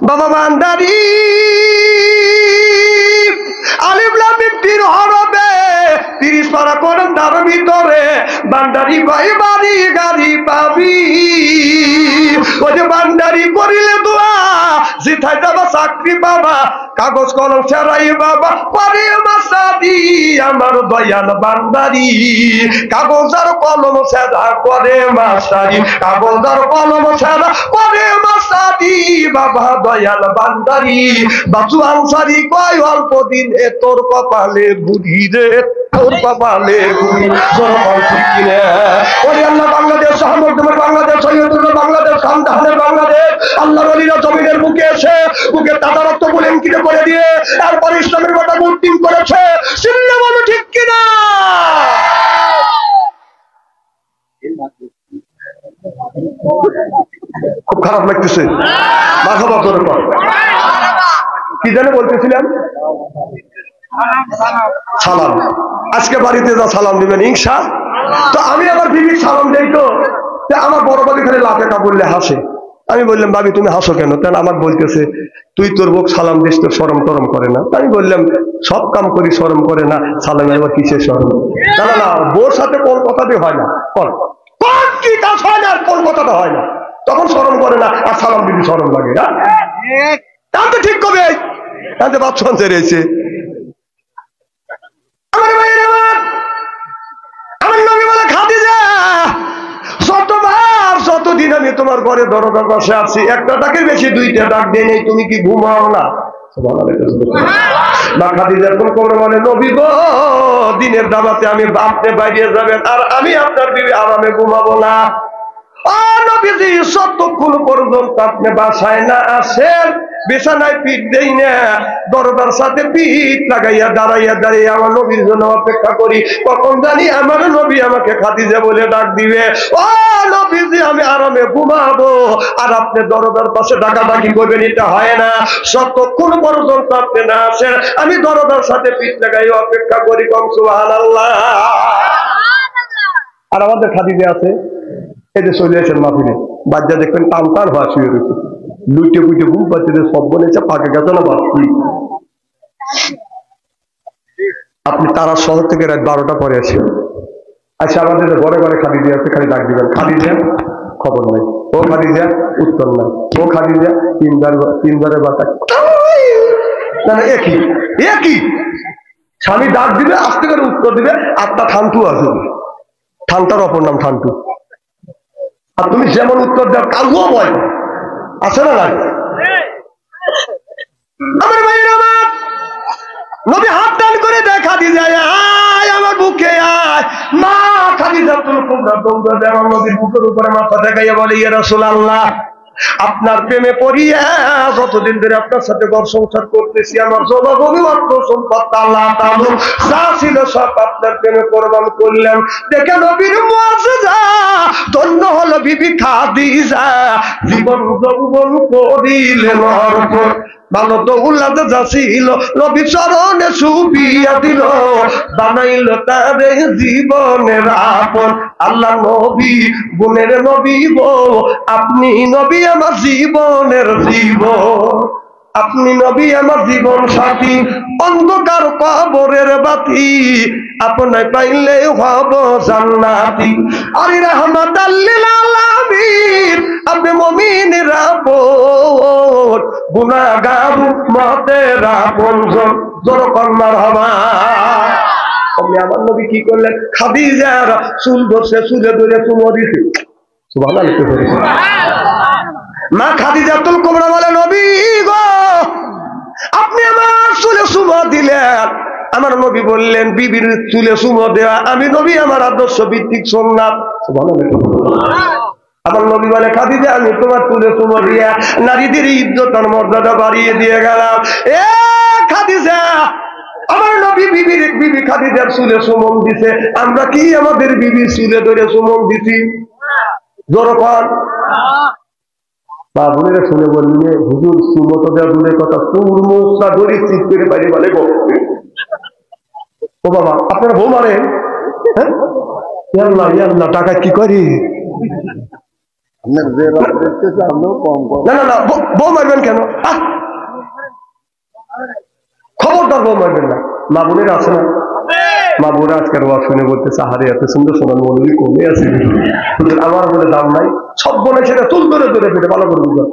বাবা বান্দারি আলিফ লাম মিম তিন হরফে 30 পারা কোরআন তার ভিতরে বান্দারি ভাই বাড়ি গাড়ি পাবি। ওই যে বান্দারি করিলে দোয়া জিতাই যাবা চাকরি পাবা, কাগজ কলম ছাড়াই বাবা পরে মাসাদি আমার দয়াল বান্দারি। কাগজ আর কলম ছাড়া করে মাসাদি, কাগজ আর কলম ছাড়া করে মাসাদি বাবা দয়াল বান্দারি। বাসু আনসারি কয় অল্প দিন এ তোর কপালে বুড়ি রে, তোর কপালে বুড়ি। ওরে আল্লাহ বাংলাদেশ সাহায্যের বাংলাদেশ সৈয়দুল্লাহ বাংলাদেশ খানদানের বাংলাদেশ আল্লাহর ওলিরা জমিনের বুকে এসে বুকে তাজা রক্ত বুলেঙ্কিত করে দিয়ে তারপরে ইসলামের কথা উত্তীর্ণ করেছে। চিল্লা বলো ঠিক কিনা? খুব খারাপ লাগতেছে। মাথা বদর কর। কি জানে বলতেছিলাম? সালাম। আজকে বাড়িতে যা সালাম দিবেন ইনশা। তো আমি আবার বিবি সালাম দেই, তো আমার বড় বাবি খালি লাফে কাপড়লে হাসে। আমি বললাম ভাবি তুমি হাসো কেন? কেন আমার বলতেছে তুই তোর বউ সালাম দিস তো শরম টরম করে না। আমি বললাম সব কাম করি শরম করে না, সালামের আবার কিসের শরম? না না, বউর সাথে কোন কথাতে হয় না, কোন কি কাজ হয় না, আর কোন কথাটা হয় না, তখন শরম করে না, আর সালাম দিবি শরম লাগে। হ্যাঁ তো ঠিক কবে তাতে বাচ্চা রয়েছে। আমার নবী বলে খাদিজা যতবার যতদিন আমি তোমার ঘরে দরজার পাশে আছি একটা ডাকের বেশি দুইটা ডাক দিয়ে নেই, তুমি কি ঘুমাও না? নবী গো দিনের দাবাতে আমি আপনি বাইরে যাবেন আর আমি আপনার বিবি আরামে ঘুমাবো না। নবীজি যতক্ষণ পর্যন্ত আপনি বাসায় না আসেন বিছানায় পিঠ দেই না, দরজার সাথে পিঠ লাগাইয়া দাঁড়াইয়া দাঁড়িয়ে আমার নবীর জন্য অপেক্ষা করি কখন জানি আমার নবী আমাকে খাদিজা বলে ডাক দিবে। ও নবীজি আমি আরামে ঘুমাবো আর আপনি দরজার পাশে ডাকাডাকি করবেন, এটা হয় না। যতক্ষণ পর্যন্ত আপনি না আসেন আমি দরজার সাথে পিঠ লাগাই অপেক্ষা করি। কম সুবহানাল্লাহ। আর আমাদের খাদিজা আছে এই যে চলে আসেন মাহফিলে, বাচ্চা দেখবেন টান টান হওয়া শুয়ে রয়েছে, লুইটে পুইটে ঘুম পাচ্ছে, সব বলেছে পাকে গেছে না বাচ্চি। আপনি তারা শহর থেকে রাত 12টা পরে আসেন, আচ্ছা আমাদের ঘরে ঘরে খাদিজা আছে, খালি ডাক দিবেন খাদিজা, খবর নাই। ও খাদিজা, উত্তর নাই। ও খাদিজা, তিনবারের বাতা একই একই। স্বামী ডাক দিবে আস্তে করে উত্তর দিবে, আপনার ঠান্টু আছে, ঠান্টার অপর নাম ঠান্টু। আর তুমি যেমন উত্তর দাও কালুও বয় আছে না নাই? আমার ভাইয়ের আমার নবী হাত টান করে দেখা দিয়ে যায়, আয় আমার বুকে আয়। মা খাদিজা আমার নবীর বুকের উপরে মাথা দেখাইয়া বলে ইয়া রাসূলুল্লাহ আপনার প্রেমে পড়িয়া যতদিন ধরে আপনার সাথে ঘর সংসার করতেছি আমার জবাব অভিমাত্র সম্পদ আল্লাহ তাআলা যা ছিল সব আপনার প্রেমে কোরবান করলাম। দেখে নবীর মুআজিজা ধন্য হলো বিবি খাদিজা, জীবন যৌবন করিলেন অর্পণ, ভালো তো উল্লাদ যাচ্ছিল নবী চরণে সুবিয়া দিল, বানাইল তারে জীবনের আপন। আল্লাহ নবী গুণের নবী গো, আপনি নবী আমার জীবনের জীবন, আপনি নবী আমার জীবন সাথী, অন্ধকার কবরের বাতি আপনায় পাইলে হব জান্নাতি। আরে রাহমাতাল লিল আলামিন আপনি মুমিনের আপন, গুনাহগার উম্মতের আপনজন, জোরে মারহাবা। আমার নবী কি করলেন? খাদিজার চুল ধরছে, চুলে ধরে চুমো দিছে। সুবহানাল্লাহ। মা খাদিজাতুল কুবরা বলে নবী গো আপনি আমার চুলে চুমো দিলেন। আমার নবী বললেন বিবির চুলে চুমো দেওয়া আমি নবী আমার আদর্শ ভিত্তিক সুন্নাত। সুবহানাল্লাহ। আমার নবী বলে খাদিজা আমি তোমার চুলে চুমো দিয়া নারীদের ইজ্জত আর মর্যাদা বাড়িয়ে দিয়ে গেলাম। এ খাদিজা আমার নবী বিবি খাদিজার চুলে চুমন দিছে, আমরা কি আমাদের বিবির চুলে ধরে চুমন দিছি? জোরকর বাবুরা শুনে বললি হুজুর সুমত দেওয়া দূরের কথা, চুল মোসা ধরে চিৎ করে বাইরে বলে গো ও বাবা আপনারা বউ মারেন? হ্যাঁ টাকা কি করি? না না না, বউ মারবেন কেন? খবরদার বউ মারবেন না। মা বোনের আছে না, মা বোরা আজকের ওয়াজ শুনে বলতেছে আহারে এত সুন্দর সোনার মৌলবি কমে আছে, আমার বলে দাম নাই। সব বলে সেটা তুল ধরে ধরে ফেটে ভালো করে বুঝলাম।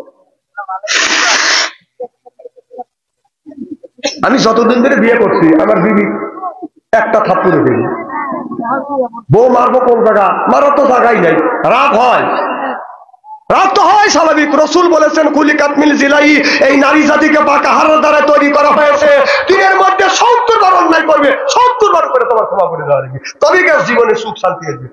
আমি যতদিন ধরে বিয়ে করছি আমার বিবি একটা থাপ্পড়ে দিই। বউ মারবো কোন জায়গা, মারার তো জায়গাই নাই, রাগ হয়, রাগ তো হয় স্বাভাবিক। রসুল বলেছেন কুলিকাত মিল জিলাই, এই নারী জাতিকে পাকা হাড়ের দ্বারা তৈরি করা হয়েছে, দিনের মধ্যে 70 বার অন্যায় করবে, 70 বার করে তোমার ক্ষমা করে দেওয়া লাগবে, তবে গাছ জীবনে সুখ শান্তি আসবে।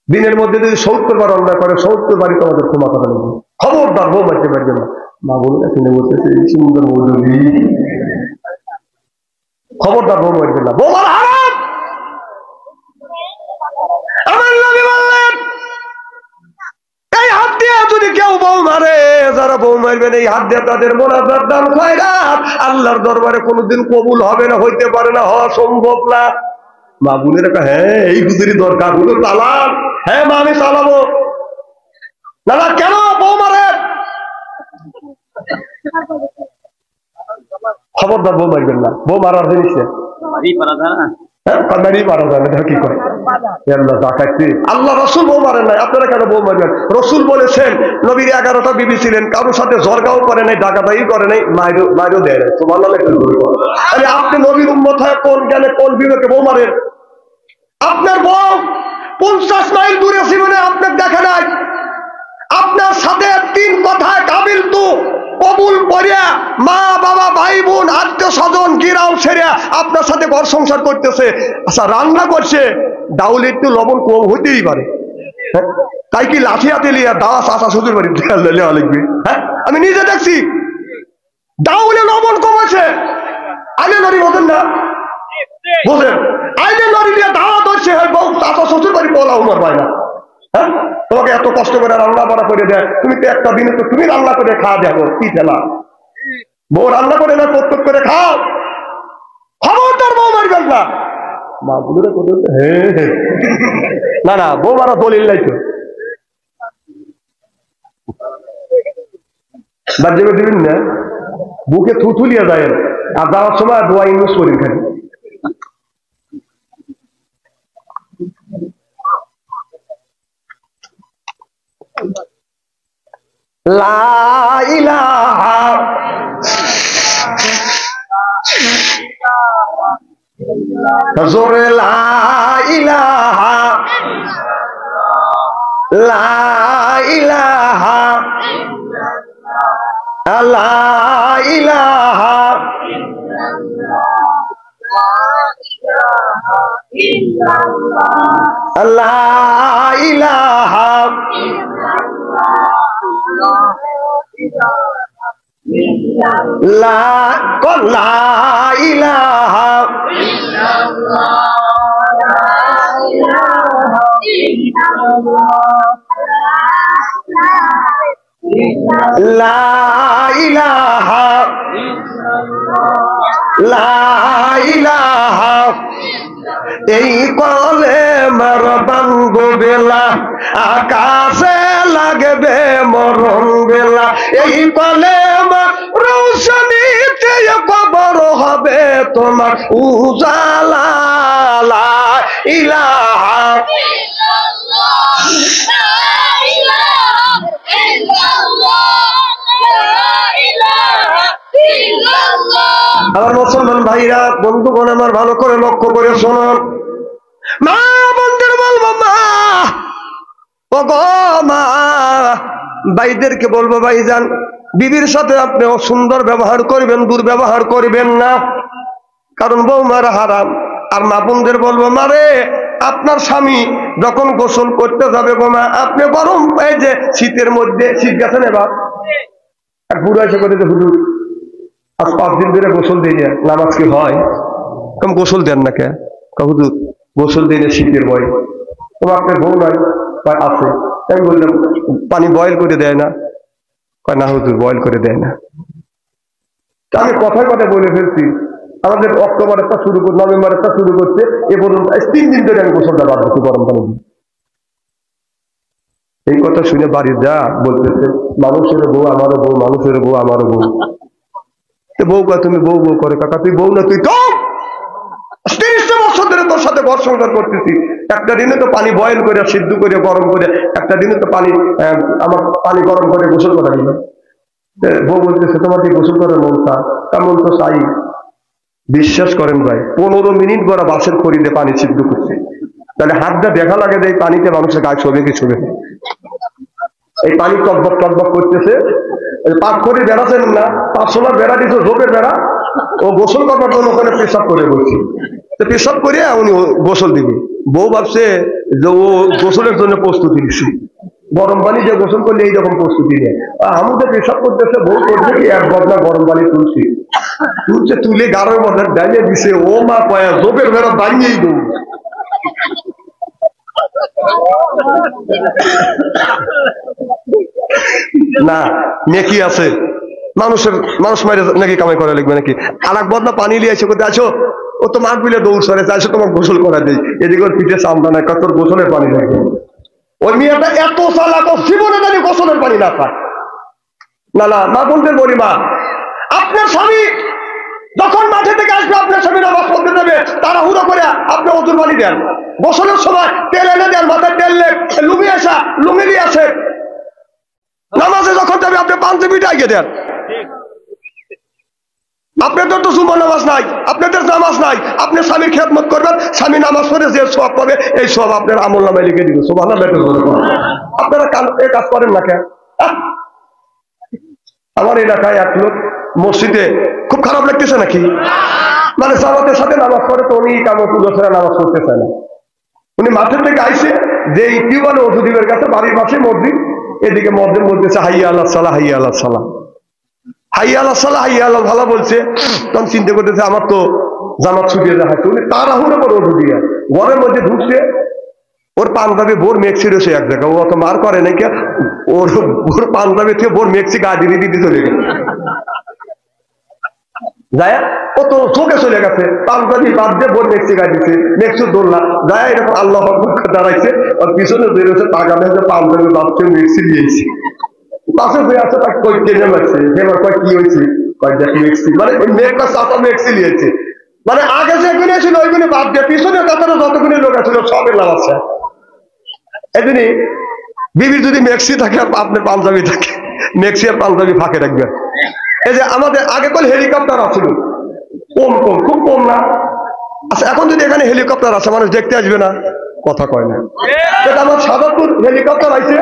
দিনের মধ্যে যদি 70 বার অন্যায় করে 70 বারই তোমাদের ক্ষমা করা লাগবে। খবরদার বউ মারতে পারবে না। মা বলে শুনে বলতেছে সুন্দর মৌলবি, খবরদার বউ মারবে না, বউ মারা হারাম। আমার নবী বললেন এই হাত দিয়ে যদি কেউ বউ মারে, যারা বউ মারবেন এই হাত দিয়ে তাদের মোনাজাত দান খয়রাত আল্লাহর দরবারে কোনোদিন কবুল হবে না, হইতে পারে না, হওয়া সম্ভব না। মা বলে রাখা হ্যাঁ এই গুজরি দরকার, হুজুর চালান। হ্যাঁ মা আমি চালাবো। না না কেন বউ মারে? খবরদার বউ মারবেন না, বউ মারার জিনিস আল্লাহ রসুল বউ মারেন নাই, আপনারা কেন বউ মারবেন? রসুল বলেছেন নবীর 11টা বিবি ছিলেন, কারোর সাথে জরগাও করে নাই, ডাকাতাই করে নাই, মাইরও দেয় নাই। তাহলে আপনি নবীর উম্মত হয় কোন জ্ঞানে কোন বিবেকে বউ মারেন? আপনার বউ 50 মাইল দূরে জীবনে আপনার দেখে নাই, আপনার সাথে 3 কথায় কাবিল তু কবুল করিয়া মা বাবা ভাই বোন আত্মীয় স্বজন গিরাও ছেড়ে আপনার সাথে ঘর সংসার করতেছে। আচ্ছা রান্না করছে, ডাউল একটু লবণ কম হইতেই পারে, তাই কি লাঠি হাতে লিয়া দাস আসা শ্বশুর বাড়ি লেওয়া লিখবি? হ্যাঁ আমি নিজে দেখছি ডাউলে লবণ কম আছে, আইনে নড়ি বলেন না, বুঝলেন? আইনে নড়ি দিয়ে দাওয়া ধরছে, বউ আসা শ্বশুর বাড়ি বলা উমার পায় না। হ্যাঁ তোমাকে এত কষ্ট করে রান্না বাড়া করে দেয়, তুমি তো একটা দিনে তো তুমি রান্না করে খাওয়া যাবো, কি ফেলা বউ রান্না করে না প্রত্যেক করে খাও। খবরদার বউ মারবেন না। মা গুলোরে না না বউ মারা দলিল নাই তো, বাজ্যে দিবেন না, বুকে থুথুলিয়া যায় আর যাওয়ার সময় দোয়া ইউজ করেন খালি। লা ইলাহা জোরে লা ইলাহা, লা ইলাহা, লা ইলাহা, লা ইলাহা, লা ইলাহা, লা ইলাহা, লা ইলাহা। এই কলে মারবান গো বেলা, আকাশে লাগবে মরণ বেলা, এই কলে রৌশনীতে কবর হবে তোমার উজালা। লা ইলাহা আমার মুসলমান ভাইরা বন্ধুগণ আমার ভালো করে লক্ষ্য করে শুনুন। মা বন্ধুর বলবো মা, ও গো মা, ভাইদেরকে বলবো ভাইজান বিবির সাথে আপনি সুন্দর ব্যবহার করবেন, দুর্ব্যবহার করবেন না, কারণ বৌমার হারাম। আর মা বোনদের বলবো মারে আপনার স্বামী যখন গোসল করতে যাবে গো মা, আপনি গরম এই যে শীতের মধ্যে, শীত গেছে না বাপ, আর বুড়ো এসে করে হুজুর আজ 5 দিন ধরে গোসল দিই না, নামাজ কি হয়? কম গোসল দেন না কে? হুজুর গোসল দিই না শীতের ভয়। তোমার আপনার বউ নাই? আছে। আমি বললাম পানি বয়েল করে দেয় না? না হুজুর বয়েল করে দেয় না। আমি কথায় কথায় বলে ফেলছি, আমাদের অক্টোবরেরটা শুরু করে নভেম্বরেরটা শুরু করছে, এ পর্যন্ত 3 দিন ধরে আমি গোসলটা বাদ দিচ্ছি গরম পানি। এই কথা শুনে বাড়ি যা বলতেছে, মানুষের বউ আমারও বউ, মানুষের বউ আমারও বউ। বউ কা তুমি বউ বউ করে, কাকা তুই বউ না, তুই তো 30 বছর ধরে তোর সাথে ঘর সংসার করতেছি, একটা দিনে তো পানি বয়েল করে সিদ্ধ করে গরম করে, একটা দিনে তো পানি আমার পানি গরম করে গোসল করা দিল। বউ বলতেছে তোমাকে গোসল করার মন চা, তেমন তো চাই। বিশ্বাস করেন ভাই, 15 মিনিট গড়া বাসের খড়িতে পানি সিদ্ধ করছে, তাহলে হাতটা দেখা লাগে যে এই পানিতে মানুষের গায়ে ছবে কি ছবে, এই পানি টকবক টকবক করতেছে। পাক করে বেড়াচ্ছেন না, 500 বেড়া দিচ্ছে, ঝোপের বেড়া, ও গোসল করবার জন্য ওখানে পেশাব করে বলছি, তো পেশাব করে উনি গোসল দিবে। বউ ভাবছে যে ও গোসলের জন্য প্রস্তুতি দিচ্ছে, গরম পানি দিয়ে গোসল করলে এইরকম প্রস্তুতি নেই। আমাদের পেশাব করতেছে, বউ করছে কি এক বদলা গরম পানি তুলছে, তুলে গাড়ের মধ্যে ডাইলে দিছে, ও মা কয়া ঝোপের বেড়া দাঁড়িয়েই দৌড়। না নেকি আছে, মানুষ মারে নাকি কামাই করা লিখবে নাকি? আর এক বদনা পানি নিয়ে এসে করতে আছো, ও তো মাঠ বিলে দৌড় সরে চাইছো তোমার গোসল করা দেয়, এদিকে ওর পিঠে চামড়া নাই, কত গোসলের পানি লাগবে। ওই মেয়েটা এত চালাক, জীবনে জানি গোসলের পানি না পায়। না না মা বলতে বলি, মা আপনার স্বামী যখন মাঠে থেকে আসবে, আপনার স্বামী নামাজ পড়তে দেবে, তাড়াহুড়ো করে আপনি ওজুর পানি দেন, গোসলের সময় তেল এনে দেন, মাথায় তেল লুঙ্গি আসা লুঙ্গি দিয়ে আসে, নামাজে যখন যাবে আপনি পাঞ্জাবিটা আগে দেন। আপনাদের তো জুমা নামাজ নাই, আপনাদের নামাজ নাই, আপনি স্বামীর খেদমত করবেন, স্বামী নামাজ পড়ে যে সওয়াব পাবে এই সওয়াব আপনার আমল নামায় লিখে দিবে। সুবহানাল্লাহ। আপনারা এই কাজ করেন না কেন? আমার এলাকায় এক লোক মসজিদে, খুব খারাপ লাগতেছে নাকি, মানে জামাতের সাথে নামাজ পড়ে, তো উনি কামতুল্লাহ ছাড়া নামাজ পড়তে চায় না। উনি মাঠের থেকে আইসে যে টিউবওয়েল ওষুধের কাছে, বাড়ির পাশে মসজিদ, এদিকে মসজিদ বলতেছে হাইয়া আল্লাহ সালাহ, হাইয়া আল্লাহ সালাহ, হাইয়া আল্লাহ সালাহ, হাইয়া আল্লাহ ভালো বলছে। তখন চিন্তা করতেছে আমার তো জামাত ছুটিয়ে দেখাচ্ছে, উনি তাড়াহুড়ো করে ওষুধ দিয়ে ঘরের মধ্যে ঢুকছে, ওর পাঞ্জাবি বোর মেক্সি রয়েছে এক জায়গায়, ও অত মার করে নাকি, ওর পাঞ্জাবি থেকে বোর মেক্সি গা দিয়ে দিতে চলে গেল, যায় ও তো চোখে চলে গেছে, পাঞ্জাবি বাদ দিয়ে বোর মেক্সি গা দিচ্ছে, মেক্সির দৌড়লা যায়, এরকম আল্লাহ দাঁড়াইছে, ওর পিছনে বেরোচ্ছে, তাকালে পাঞ্জাবি বাচ্চা মেক্সি দিয়েছে, পাশে যে আছে তাকে কই কেনে লাগছে, এবার কয় কি হয়েছে, কয় দেখি মেক্সি, মানে ওই মেয়েটা চাপা মেক্সি নিয়েছে, মানে আগে যে গুণে ছিল ওইগুলো বাদ দিয়ে পিছনে কাতারে যতগুলি লোক ছিল সবের লাভ আছে। এদিনই বিবির যদি মেক্সি থাকে আর আপনার পাঞ্জাবি থাকে, মেক্সি আর পাঞ্জাবি ফাঁকে রাখবেন। এই যে আমাদের আগে কল হেলিকপ্টার আসছিল, কম কম খুব কম না, আচ্ছা এখন যদি এখানে হেলিকপ্টার আছে মানুষ দেখতে আসবে না, কথা কয় না। আমার সাদাপুর হেলিকপ্টার আইছে,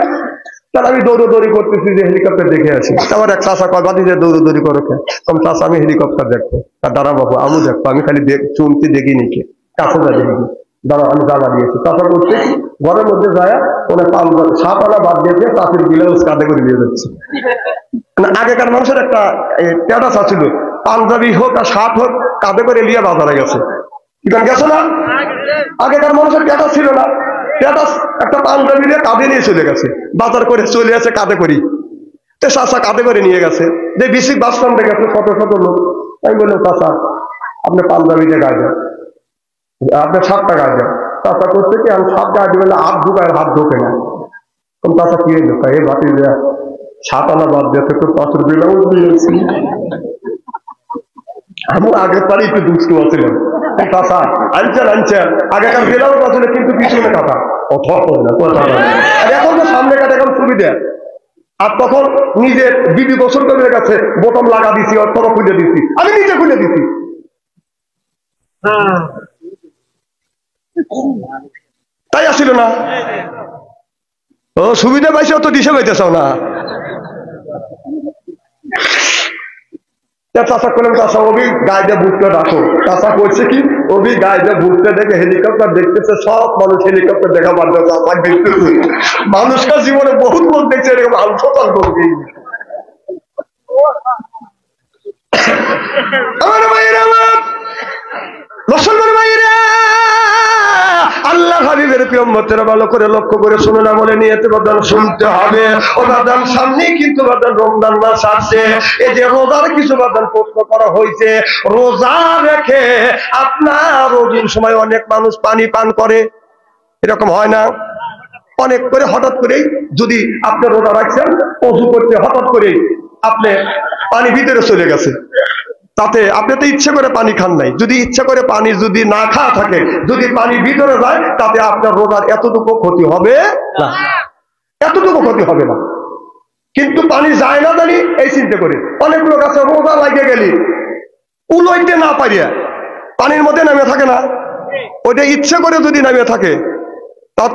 তাহলে আমি দৌড়দৌড়ি করতেছি যে হেলিকপ্টার দেখে আসি। আমার এক চাষা কয় বাদি যে দৌড়দৌড়ি করো, তখন চাষা আমি হেলিকপ্টার দেখবো, আর দাঁড়া বাবু আমি দেখবো, আমি খালি চুনতে দেখি নিকে, কাছে যা দেখি, দাঁড়া আমি জ্বালা দিয়েছি। চাষা করছে ঘরের মধ্যে যায়, ওনার 7 আনা বাদ দিয়েছে, চাষির ব্লাউজ কাঁধে করে দিয়ে যাচ্ছে। আগেকার মানুষের একটা ট্যাটাস ছিল, পাঞ্জাবি হোক আর শার্ট হোক কাঁধে করে লিয়ে বাজারে গেছে, গেছো না? আগেকার মানুষের ট্যাটাস ছিল না, ট্যাটাস একটা পাঞ্জাবি দিয়ে কাঁধে নিয়ে চলে গেছে, বাজার করে চলে আসে কাঁধে করি, তো চাষা কাঁধে করে নিয়ে গেছে, যে বিসিক বাস স্ট্যান্ডে গেছে শত শত লোক। আমি বললাম চাষা আপনি পাঞ্জাবিতে গায়ে দেন, আপনার 7টা গায়ে দেন। চাষা করছে কি আমি 7 গায়ে দিবেন, হাত ঢুকায় হাত ঢোকে না। চাষা কি ঢোকায়, এই ভাতি 7 আনা বাদ দিয়ে তো 5 ব্লাউজ দিয়েছি। আমি আগের পারে একটু দুষ্টু আছিলাম, চাষা আনছেন আগেকার ব্লাউজ আসলে কিন্তু পিছনে কাটা, কথা না কথা, আর এখন তো সামনে কাটা, এখন সুবিধা। আর তখন নিজের বিবি গোসল করে গেছে, বোতাম লাগা দিছি, অর্থ খুলে দিছি, আমি নিজে খুলে দিছি। তাই আসছিল না, ও সুবিধা পাইছে, অত দিশে পাইতেছ না। চাষা করলাম চাষা অভি গায়ে দিয়ে বুঝতে রাখো, চাষা করছে কি অভি গায়ে দিয়ে বুঝতে দেখে হেলিকপ্টার দেখতেছে, সব মানুষ হেলিকপ্টার দেখা বাদ চাষা দেখতেছে, মানুষের জীবনে বহুত লোক দেখছে এরকম আলসতাল করবি। আমার ভাইয়েরা, মুসলমান ভাইয়েরা, আল্লাহ হাবিবের প্রিয়ম্বতেরা ভালো করে লক্ষ্য করে শুনে না বলে নিয়েতে বাদান শুনতে হবে। ও বাদান সামনেই কিন্তু বাদান রমজান মাস আসছে, এই যে রোজার কিছু বাদান প্রশ্ন করা হয়েছে। রোজা রেখে আপনার রোজার সময় অনেক মানুষ পানি পান করে, এরকম হয় না? অনেক করে হঠাৎ করেই যদি আপনি রোজা রাখছেন, অজু করতে হঠাৎ করেই আপনি পানি ভিতরে চলে গেছে, তাতে আপনি তো ইচ্ছে করে পানি খান নাই, যদি ইচ্ছে করে পানি যদি না খাওয়া থাকে, যদি পানি ভিতরে যায়, তাতে আপনার রোজার এতটুকু ক্ষতি হবে না, এতটুকু ক্ষতি হবে না। কিন্তু পানি যায় না জানি এই চিন্তা করি অনেক লোক আছে, রোজা লাগিয়ে গেলি উলইতে না পারিয়া পানির মধ্যে নামিয়ে থাকে না, ওইটা ইচ্ছে করে যদি নামিয়ে থাকে, তার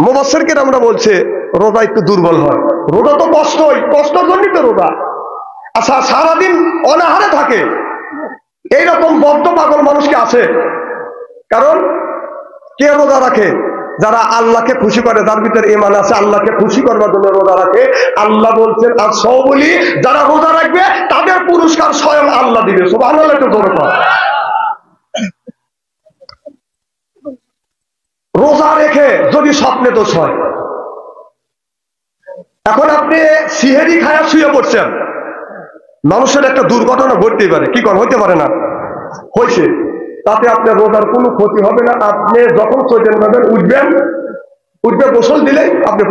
মুফাসসিরকে আমরা বলছে রোজা একটু দুর্বল হয়। রোজা তো কষ্টই, কষ্টের জন্যই তো রোজা। আচ্ছা, সারাদিন অনাহারে থাকে এইরকম বদ্ধ পাগল মানুষ কি আছে? কারণ কে রোজা রাখে? যারা আল্লাহকে খুশি করে, যার ভিতরে ঈমান আছে, আল্লাহকে খুশি করবার জন্য রোজা রাখে। আল্লাহ বলছেন আর সবলি যারা রোজা রাখবে তাদের পুরস্কার স্বয়ং আল্লাহ দিবে। সুবহানাল্লাহ, একটু জোরে বল। রোজা রেখে যদি স্বপ্নে দোষ হয়, এখন আপনি সিহেরি খায়া শুয়ে পড়ছেন, মানুষের একটা দুর্ঘটনা ঘটতেই পারে, কি হইতে পারে না? হয়েছে, তাতে আপনার রোজার কোনো ক্ষতি হবে না। আপনি যখন চৈতেন পাবেন উঠবেন, উঠবে গোসল দিলেই আপনি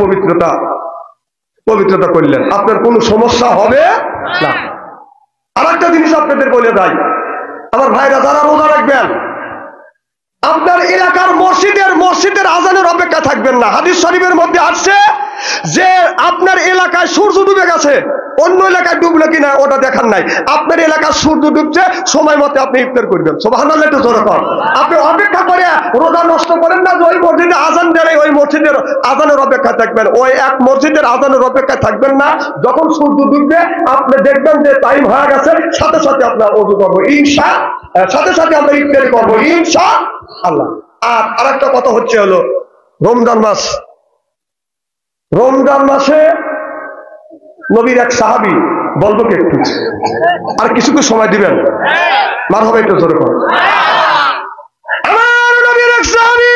পবিত্রতা করলেন, আপনার কোনো সমস্যা হবে না। আর একটা জিনিস আপনাদের বলে যাই, আমার ভাইরা যারা রোজা রাখবেন, আপনার এলাকার মসজিদের আজানের অপেক্ষা থাকবেন না। হাদিস শরীফের মধ্যে আসছে যে আপনার এলাকায় সূর্য ডুবে গেছে, অন্য এলাকায় ডুবলো কিনা ওটা দেখার নাই, আপনার এলাকার সূর্য ডুবছে, সময় মতো আপনি ইফতার করবেন। সুবহানাল্লাহ, একটু জোরে বল। আপনি অপেক্ষা করে রোজা নষ্ট করেন না যে ওই মসজিদে আজান দেয় ওই মসজিদের আজানের অপেক্ষা থাকবেন, ওই এক মসজিদের আজানের অপেক্ষা থাকবেন না। যখন সূর্য ডুববে আপনি দেখবেন যে টাইম হয়ে গেছে, সাথে সাথে আপনার ওযু করবো সাথে সাথে আমরা ইফতারি করবো ইনশাআল্লাহ। আর আরেকটা কথা হচ্ছে হলো রমজান মাসে নবীর এক সাহাবী, বলবো কি একটু? আর কিছুক্ষণ সময় দিবেন? মারহাবা, একটু জোরে করুন। আমার নবীর এক সাহাবী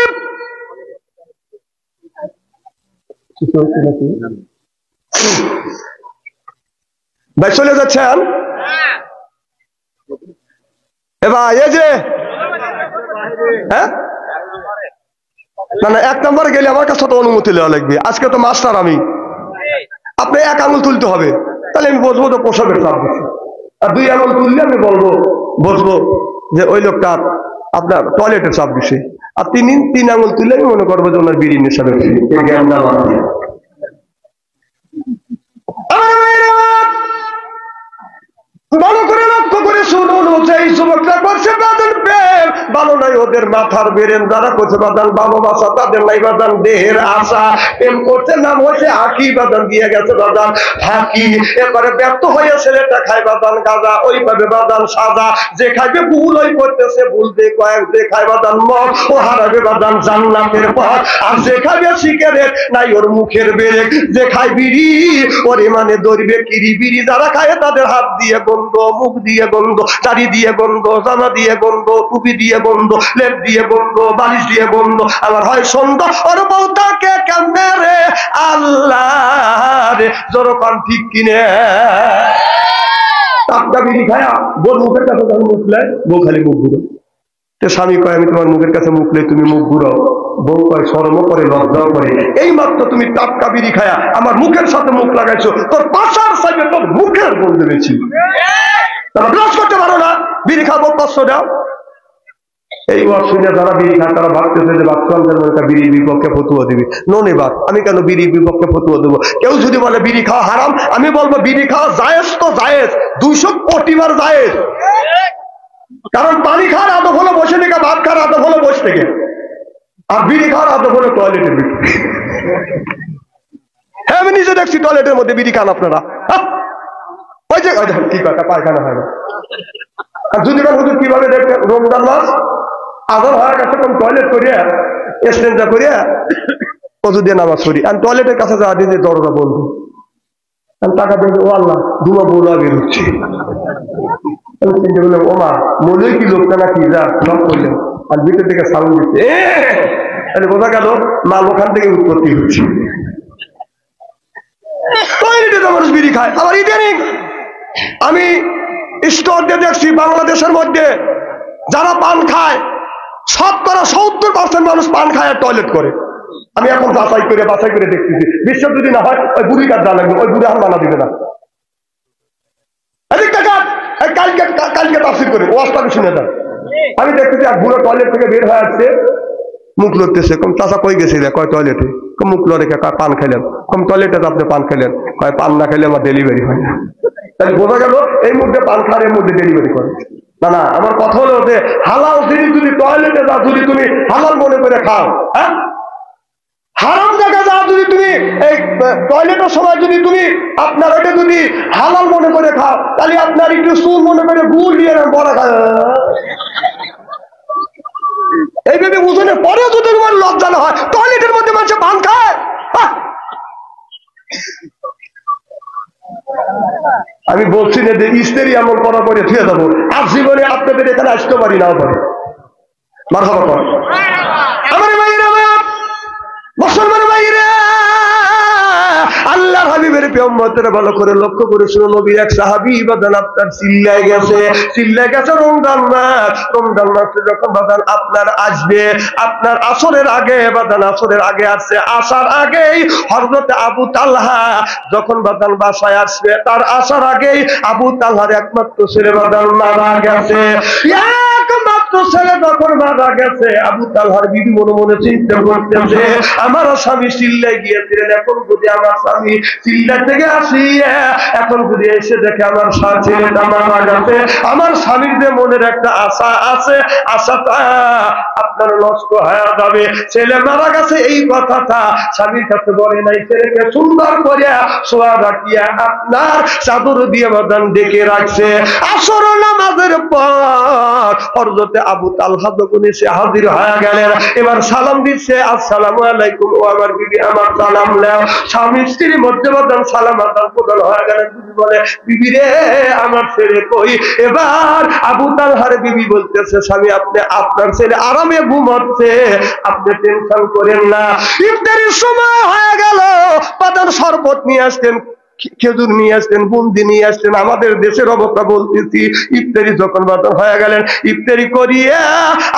ভাই চলে যাচ্ছেন এবার এই যে হ্যাঁ না, 1 নম্বরে গেলে আমার কাছে তো অনুমতি নেওয়া লাগবে। আজকে তো মাস্টার আমি, আপনি 1 আঙুল তুলতে হবে, তাহলে আমি বসবো তো পোশাকের চাপ দিচ্ছি, আর 2 আঙুল তুললে আমি বসবো যে ওই লোকটা আপনার টয়লেটের চাপ দিছে, আর 3 আঙুল তুললে আমি মনে করবো যে ওনার বিড়ি নেশা বেশি। ভালো করে লক্ষ্য করে শুনুন, এই যুবকরা করছে বাদান প্রেম, ভালো নাই ওদের মাথার বেরেন, যারা করছে বাদান ভালোবাসা, তাদের নাই বাদান দেহের আশা। প্রেম করছে, নাম হয়েছে আঁকি, বাদান দিয়ে গেছে বাদান ফাঁকি। এবারে ব্যর্থ হয়ে ছেলেটা খায় বাদান গাঁজা, ওইভাবে বাদান সাজা। যে খাইবে ভুল ওই করতেছে ভুল, যে খায় বাদান মদ ও হারাবে বাদান জান্নাতের পথ। আর যে খাইবে সিগারেট নাই ওর মুখের বেরেক, যে খায় বিড়ি ওর মানে ধরবে কিরি বিড়ি। যারা খায় তাদের হাত দিয়ে গন্ধ, মুখ দিয়ে গন্ধ, চারি দিয়ে গন্ধ, জামা দিয়ে গন্ধ, টুপি দিয়ে গন্ধ, লেপ দিয়ে গন্ধ, বালিশ দিয়ে গন্ধ। আমার হয় সন্ধ্যা ওর বউটাকে কেমনে রে আল্লাহ রে, জোরকান ঠিক কিনে টাটকা বিড়ি খায়া বোর মুখের কাছে যখন মুখলে বউ খালি মুখ ঘুরো। স্বামী কয় আমি তোমার মুখের কাছে মুখলে তুমি মুখ ঘুরাও, বউ কয় শরম করে লজ্জাও করে, এই মাত্র তুমি টাটকা বিড়ি খায়া আমার মুখের সাথে মুখ লাগাইছো, তোর পাশার সাইডে তোর মুখের বলতে বেশি ব্রাশ করতে পারো না, বিড়ি খাবো কষ্ট দাও। এই ওয়াজ শুনে যারা বিড়ি খায় তারা ভাবতেছে যে বাচ্চাদের মনে বিড়ির বিপক্ষে ফতুয়া দিবি। ননে বাদ, আমি কেন বিড়ির বিপক্ষে ফতুয়া দেবো? কেউ যদি বলে বিড়ি খাওয়া হারাম, আমি বলবো বিড়ি খাওয়া জায়েজ তো জায়েজ, 200 কোটি বার জায়েজ। কারণ পানি খাওয়ার আদব হলো বসে থেকে, ভাত খাওয়ার আদব হলো বসে থেকে, আর বিড়ি খাওয়ার আদব হলো টয়লেটের ভিতরে। হ্যাঁ, আমি নিজে দেখছি টয়লেটের মধ্যে বিড়ি খান আপনারা, ওই যে কি কথা পায়খানা হয় না। আর যদি হুজুর কিভাবে দেখতেন, রমজান মাস আদর হওয়ার কাছে টয়লেট করিয়া স্টেঞ্জা করিয়া অজু দিয়ে নামাজ পড়ি, আর টয়লেটের কাছে যাওয়া দিয়ে দরজা বন্ধ, টাকা দেখে ও আল্লাহ দুমা বউলা বেরোচ্ছে। আমি চিন্তা করলাম ও মা মনে কি লোকটা নাকি, যা সব করলেন, আর ভিতর থেকে সাউন্ড দিচ্ছে, তাহলে বোঝা গেল মাল ওখান থেকে উৎপত্তি হচ্ছে। মানুষ বিড়ি খায়। আবার ইদানিং আমি স্টোর দিয়ে দেখছি বাংলাদেশের মধ্যে যারা পান খায় 70% মানুষ পান খায় আর টয়লেট করে। আমি এখন বাছাই করে দেখতেছি, বিশ্বাস যদি না হয় ওই বুড়ি কাজ জানা লাগবে, ওই বুড়ি এখন মানা দিবে না। কালকে তাফসীর করে ওয়াজটা শুনে যান। আমি দেখতেছি এক বুড়ো টয়লেট থেকে বের হয়ে আসছে, মুখ লড়তেছে। কম চাচা কই গেছিলে? কয় টয়লেটে। মুখ লড়ে কয় পান খাইলেন। কম টয়লেটে আপনি পান খাইলেন? কয় পান না খাইলে আমার ডেলিভারি হয় না। তাহলে বোঝা গেল এই মধ্যে পান খাওয়ার এর মধ্যে ডেলিভারি করে না। না, আমার কথা হলো যে হালাল জিনিস যদি টয়লেটে যা যদি তুমি হালাল মনে করে খাও, হ্যাঁ, হারাম জায়গা যা যদি তুমি এই টয়লেটের সময় যদি তুমি আপনার এটা যদি হালাল মনে করে খাও, তাহলে আপনার একটু সুর মনে করে গুড় দিয়ে বড় খায় এইভাবে ওজনের পরেও যদি তোমার লজ্জা না হয়, টয়লেটের মধ্যে মানুষ পান খায়। আমি বলছি না যে স্ত্রী এমন করা করে থুয়ে যাবো, আর জীবনে আপনাদের এখানে আসতে পারি না পারি। মারহাবা কর আমার ভাইরা, মুসলমান ভাইরা, আল্লাহর হাবিবের উম্মতেরা ভালো করে লক্ষ্য করে শুনো। নবীর এক সাহাবী বাদান আপনার চিল্লায় গেছে রমজান মাসে যখন বাদান আপনার আসবে, আপনার আসরের আগে বাদান আসরের আগে আসছে, আসার আগেই হযরতে আবু তালহা যখন বাদান বাসায় আসবে, তার আসার আগেই আবু তালহার একমাত্র ছেলে বাদান মারা গেছে। একমাত্র ছেলে যখন মারা গেছে, আবু তালহার বিবি মনে মনে চিন্তা করতেছে, আমার স্বামী চিল্লায় গিয়েছিলেন, এখন যদি আমার স্বামী চিল্লা থেকে আসি, এখন যদি এসে দেখে আমার ছেলেটা মারা গেছে, আমার স্বামীর যে মনের একটা আশা আছে, আশাটা আপনার নষ্ট হয়ে যাবে। ছেলে মারা গেছে এই কথাটা স্বামীর কাছে বলে নাই, ছেলেকে সুন্দর করে শোয়া রাখিয়া আপনার চাদর দিয়ে বাদান ডেকে রাখছে। আসর নামাজের পর হযরতে আবু তালহা যখন এসে হাজির হয়ে গেলেন, এবার সালাম দিচ্ছে, আসসালামু আলাইকুম, ও আমার বিবি আমার সালাম নাও। স্বামী স্ত্রীর মধ্যে বাদান সালাম আদান প্রদান হয়ে গেলেন। বিবি বলে, বিবি রে আমার ছেলে কই? এবার আবু তালহার বিবি বলতেছে, স্বামী আপনি আপনার ছেলে আরামে ঘুমাচ্ছে, আপনি টেনশন করেন না। ইফতারের সময় হয়ে গেল, বাদান শরবত নিয়ে আসতেন, খেজুর নিয়ে আসতেন, বুন্দি নিয়ে আসতেন। আমাদের দেশের অবস্থা বলতেছি, ইফতারি যখন বাদান হয়ে গেলেন, ইফতারি করিয়া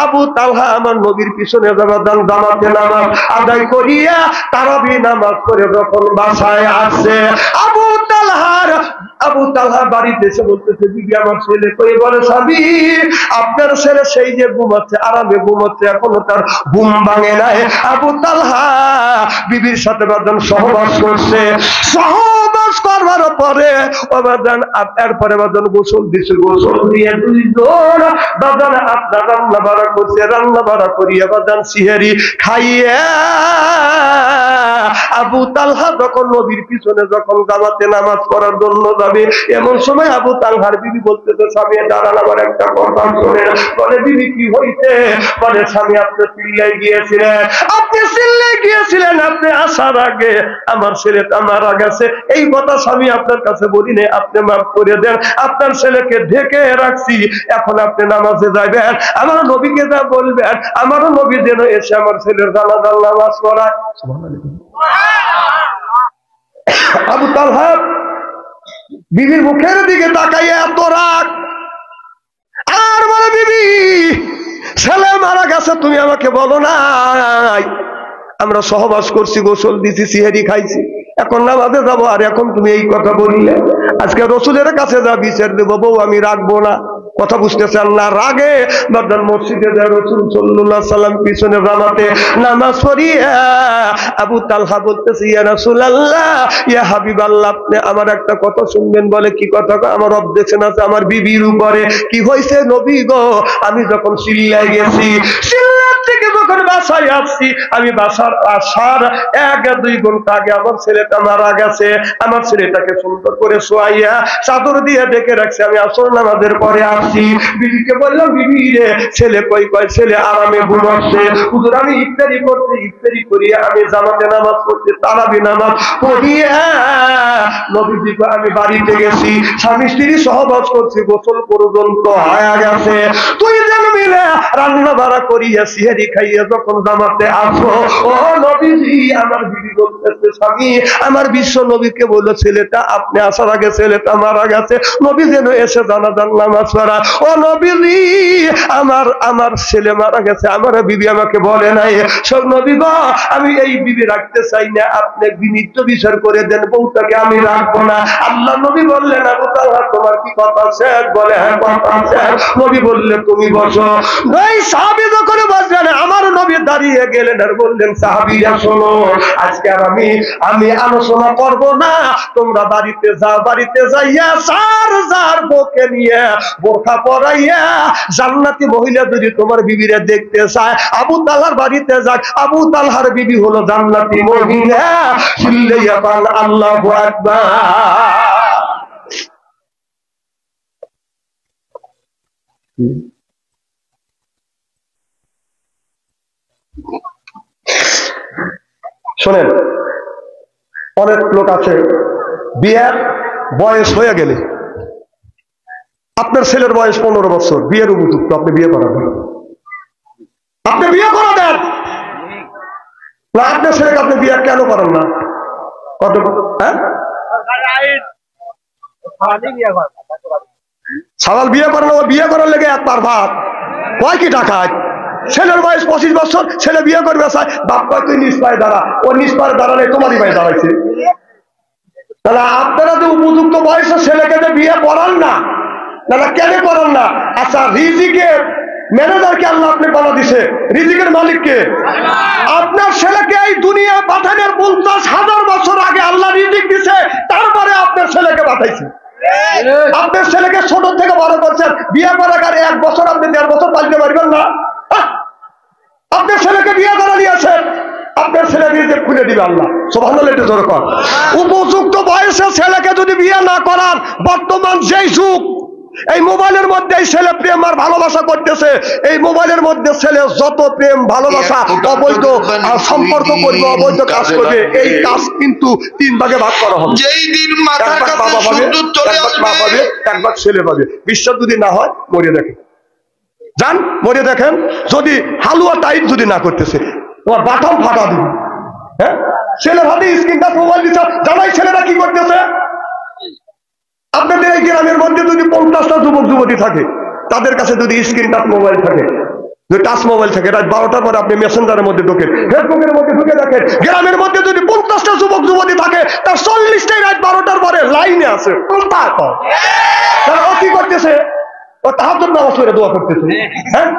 আবু তালহা আমার নবীর পিছনে বাদান জামাতে নামাজ আদায় করিয়া তারাবি নামাজ করে যখন বাসায় আসে, আবু তালহা বাড়িতে এসে বলতেছে, বিবি আমার ছেলে কই? বলে, স্বামী আপনার ছেলে সেই যে ঘুমাচ্ছে, আরামে ঘুমাচ্ছে, এখনো তার ঘুম ভাঙে নাই। আবু তালহা বিবির সাথে বাদান সহবাস করছে, সহবাস করবার পরে এরপরে বাদান গোসল দিছে, গোসল দিয়ে দুইজন বাদান আপনার রান্না বাড়া করছে, রান্না বাড়া করিয়া বাদান সিহেরি খাইয়া আবু তালহা যখন নবীর পিছনে যখন জামাতে নামাজ পড়ার জন্য যাবে, এমন সময় আবু তালহার বিবি বলতেছে, স্বামী দাঁড়ান, আমার একটা কথা শোনেন। বলে, বিবি কি হইছে? বলে, স্বামী আপনি চিল্লায় গিয়েছিলেন, আপনি আসার আগে আমার ছেলেটা মারা গেছে, এই কথা স্বামী আপনার কাছে বলি না, আপনি মাফ করে দেন, আপনার ছেলেকে ঢেকে রাখছি, এখন আপনি নামাজে যাবেন, আমার নবীকে যা বলবেন, আমারও নবী যেন এসে আমার ছেলের জানাজার নামাজ পড়ায়। আবু তালহা বিবির মুখের দিকে তাকাইয়া এত রাগ, আর বলে, বিবি ছেলে মারা গেছে তুমি আমাকে বলো নাই? আমরা সহবাস করছি, গোসল দিছি, সিহেরি খাইছি, এখন নামাজে যাবো, আর এখন তুমি এই কথা বললে? আজকে রসুলের কাছে যা বিচার দেবো, বউ আমি রাখবো না। কথা বুঝতেছেন না? রাগে বাদান মসজিদে যায়, রাসূল সাল্লাল্লাহু আলাইহি ওয়াসাল্লাম পিছনে জামাতে নামাজ পড়িয়া আবু তালহা বলতেছে, ইয়া রাসূলুল্লাহ, ইয়া হাবিবাল্লাহ, আপনি আমার একটা কথা শুনবেন। বলে, কি কথা? আমার অবজেকশন আছে আমার বিবির উপরে। কি হয়েছে নবী গো? আমি যখন চিল্লায় গেছি, চিল্লার থেকে যখন বাসায় আসছি, আমি বাসার আসার 1-2 ঘন্টা আগে আমার ছেলেটা মারা গেছে, আমার ছেলেটাকে সুন্দর করে শোয়াইয়া চাদর দিয়ে ডেকে রাখছে, আমি আসর নামাজের পরে আসছি। বিবিকে বললাম, বিবি রে ছেলে কই? কয় ছেলে আরামে ঘুমাচ্ছে। হুজুর আমি ইফতারি করতে, ইফতারি করিয়া আমি জামাতে নামাজ পড়তে, তারাবি নামাজ পড়িয়া নবীজি আমি বাড়িতে গেছি, স্বামী স্ত্রী সহবাস করছি, গোসল পর্যন্ত হয়ে গেছে। তুই দুইজন মিলে রান্না বাড়া করিয়া সিহারি খাইয়া যখন জামাতে আসো, ও নবীজি আমার বিবি বলতেছে, স্বামী আমার বিশ্ব নবীকে বলল ছেলেটা আপনি আসার আগে ছেলেটা মারা গেছে, নবী যেন এসে জানাজার নামাজ পড়া। ও নবীজি আমার ছেলে মারা গেছে, আমার বিবি আমাকে বলে নাই। সব নবী গো আমি এই বিবি রাখতে চাই না, আপনি বিনীত বিচার করে দেন, বউটাকে আমি রাখবো না। আল্লাহ নবী বললেন আবু তালহা তোমার কি কথা শেষ? বলে হ্যাঁ কথা শেষ। নবী বললেন তুমি বসো। ওই সাহাবী যখন বসলেন আমার নবী দাঁড়িয়ে গেলেন আর বললেন সাহাবীরা শোনো, আজকে আর আমি আলোচনা করব না, তোমরা বাড়িতে যাও, বাড়িতে যাইয়া যার বউকে নিয়ে বোরখা পরাইয়া জান্নাতি মহিলা যদি তোমার বিবিরে দেখতে চায় আবু তালহার বাড়িতে যাক, আবু তালহার বিবি হলো জান্নাতি মহিলা। চিল্লাইয়া বল আল্লাহু আকবার। শোনেন, অনেক লোক আছে বিয়ের বয়স হয়ে গেলে, আপনার ছেলের বয়স 15 বছর, বিয়ের উপযুক্ত, আপনি বিয়ে করাবেন, আপনি বিয়ে করা দেন না, আপনার ছেলেকে আপনি বিয়ে কেন করেন না? কত সাবাল বিয়ে করেন, ও বিয়ে করার লেগে একবার ভাত কয় কি টাকায়? ছেলের বয়স 25 বছর, ছেলে বিয়ে করবে চায়, বাপ কয় তুই নিজ পায়ে দাঁড়া, ও নিজ পায়ে দাঁড়ালে তোমারই পায়ে দাঁড়াইছে। তাহলে আপনারা যে উপযুক্ত বয়সে ছেলেকে যে বিয়ে করান না, তাহলে কেন করেন না? আচ্ছা রিজিকের ম্যানেজারকে আল্লাহ আপনি বলা দিছে, রিজিকের মালিককে? আপনার ছেলেকে এই দুনিয়া পাঠানোর 50,000 বছর আগে আল্লাহ রিজিক দিছে, তারপরে আপনার ছেলেকে পাঠাইছে। আপনার ছেলেকে ছোট থেকে বড় করছেন, বিয়ে করার আগে 1 বছর আপনি 1.5 বছর পালতে পারবেন না? আপনার ছেলেকে বিয়ে করা নিয়েছেন, আপনার ছেলে রিজিক খুলে দিবে আল্লাহ। সুবহানাল্লাহ, এটা জোরে কর। উপযুক্ত বয়সে ছেলেকে যদি বিয়ে না করার, বর্তমান যেই যুগ, এই মোবাইলের মধ্যে ছেলে প্রেম আর ভালোবাসা করতেছে, এই মোবাইলের মধ্যে ছেলে যত প্রেম ভালোবাসা অবৈধ সম্পর্ক করবে, অবৈধ কাজ করবে, এই কাজ কিন্তু 3 ভাগে ভাগ করা হবে। একবার বাবা পাবে, একবার মা পাবে, একবার ছেলে পাবে। বিশ্বাস যদি না হয় মরিয়ে দেখেন, যান মরিয়ে দেখেন, যদি হালুয়া টাইট যদি না করতেছে তোমার বাটাম ফাটা দিবে। হ্যাঁ, ছেলের হাতে স্ক্রিন টাচ মোবাইল দিচ্ছে, জানাই ছেলেরা কি করতেছে। আপনাদের এই গ্রামের মধ্যে যদি 50টা যুবক যুবতী থাকে, তাদের কাছে যদি স্ক্রিন টাচ মোবাইল থাকে, যদি টাচ মোবাইল থাকে, রাত 12টার পরে আপনি মেসেঞ্জারের মধ্যে ঢোকেন, ফেসবুকের মধ্যে ঢুকে দেখেন, গ্রামের মধ্যে যদি 50টা যুবক যুবতী থাকে, তার 40টাই রাত 12টার পরে লাইনে আছে। তারা ও কি করতেছে? ও তাহাজ্জুদ নামাজ পড়ে দোয়া করতেছে। হ্যাঁ,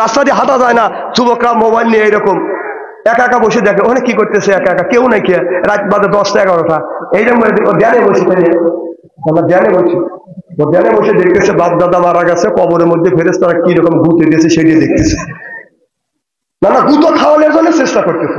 রাস্তা দিয়ে হাঁটা যায় না, যুবকরা মোবাইল নিয়ে এরকম একা একা বসে দেখে, ওখানে কি করতেছে একা একা, কেউ নাই, কে রাত বাজে 10টা 11টা, এইরকম ধ্যানে বসে, আমরা ধ্যানে বসি, ও ধ্যানে বসে দেখতেছে বাপ দাদা মারা গেছে, কবরের মধ্যে ফেরেশতারা কি রকম গুঁতে দিয়েছে সেটি দেখতেছে। না গুঁতো খাওয়ানোর জন্য চেষ্টা করতেছে।